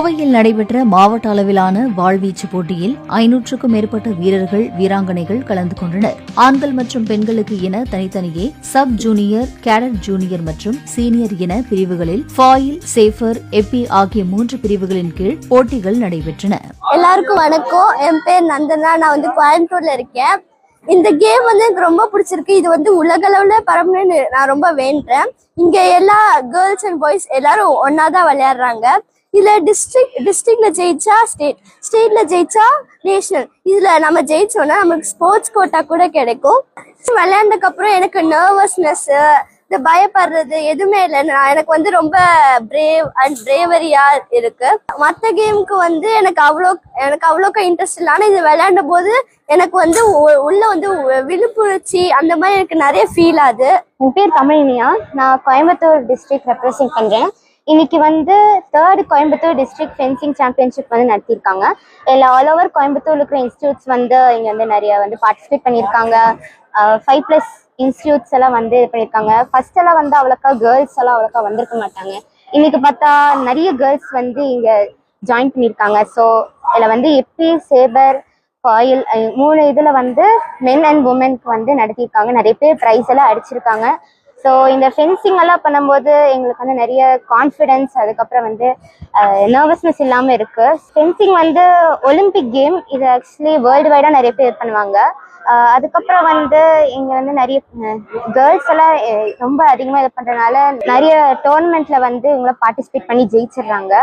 கோவையில் நடைபெற்ற மாவட்ட அளவிலான வாழ்வீச்சு போட்டியில் 500க்கும் மேற்பட்ட வீரர்கள் வீராங்கனைகள் கலந்து கொண்டனர். ஆண்கள் மற்றும் பெண்களுக்கு என தனித்தனியே சப் ஜூனியர், கேடட் ஜூனியர் மற்றும் சீனியர் என பிரிவுகளில் ஃபாயில், சேஃபர், எப்பி ஆகிய 3 பிரிவுகளின் கீழ் போட்டிகள் நடைபெற்றன. எல்லாருக்கும் வணக்கம். என் பேர் நந்தனா. நான் கோயம்புத்தூர்ல இருக்கேன். இந்த கேம் எனக்கு ரொம்ப பிடிச்சிருக்கு. இது உலகளவுல பரம்பணும்னு நான் ரொம்ப வேண்டேன். இங்க எல்லா கேர்ள்ஸ் அண்ட் பாய்ஸ் எல்லாரும் ஒன்னாதான் விளையாடுறாங்க. இதுல டிஸ்ட்ரிக்ட்ல ஜெயிச்சா ஸ்டேட்ல ஜெயிச்சா நேஷனல். இதுல நம்ம ஜெயிச்சோம்னா நமக்கு ஸ்போர்ட்ஸ் கோட்டா கூட கிடைக்கும். விளையாண்டதுக்கு அப்புறம் எனக்கு நர்வஸ்னஸ், இந்த பயப்படுறது எதுவுமே இல்லை. எனக்கு ரொம்ப பிரேவ் அண்ட் பிரேவரியா இருக்கு. மற்ற கேமுக்கு எனக்கு அவ்வளோக்கா இன்ட்ரெஸ்ட் இல்லை. ஆனால் இது விளையாடும் போது எனக்கு உள்ள விழிப்புணர்ச்சி அந்த மாதிரி எனக்கு நிறைய ஃபீல் ஆகுது. என் பேர் தமிழினியா. நான் கோயம்புத்தூர் டிஸ்ட்ரிக்ட் ரெப்ரசென்ட் பண்றேன். இன்னைக்கு 3rd Coimbatore district fencing championship நடத்தியிருக்காங்க. ஆல் ஓவர் கோயம்புத்தூர்ல இருக்கிற இன்ஸ்டியூட்ஸ் இங்க நிறைய பார்ட்டிசிபேட் பண்ணியிருக்காங்க. 5+ இன்ஸ்டியூட்ஸ் எல்லாம் இது பண்ணியிருக்காங்க. ஃபர்ஸ்ட் எல்லாம் அவ்வளோக்கா கேர்ள்ஸ் எல்லாம் அவ்வளோக்கா வந்திருக்க மாட்டாங்க. இன்னைக்கு பார்த்தா நிறைய கேர்ள்ஸ் இங்க ஜாயின் பண்ணியிருக்காங்க. ஸோ இதில் எப்பி, சேபர், ஃபாயில் 3 இதுல மென் அண்ட் உமனுக்கு நடத்தியிருக்காங்க. நிறைய பேர் ப்ரைஸ் எல்லாம் அடிச்சிருக்காங்க. ஸோ இந்த ஃபென்சிங் எல்லாம் பண்ணும்போது எங்களுக்கு நிறைய கான்ஃபிடென்ஸ், அதுக்கப்புறம் நர்வஸ்னஸ் இல்லாமல் இருக்கு. Fencing Olympic game. இது ஆக்சுவலி வேர்ல்டு வைடாக நிறைய பேர் பண்ணுவாங்க. அதுக்கப்புறம் இங்கே நிறைய கேர்ள்ஸ் எல்லாம் ரொம்ப அதிகமாக இது பண்ணுறதுனால நிறைய டோர்னமெண்ட்ல இவங்களை பார்ட்டிசிபேட் பண்ணி ஜெயிச்சிடுறாங்க.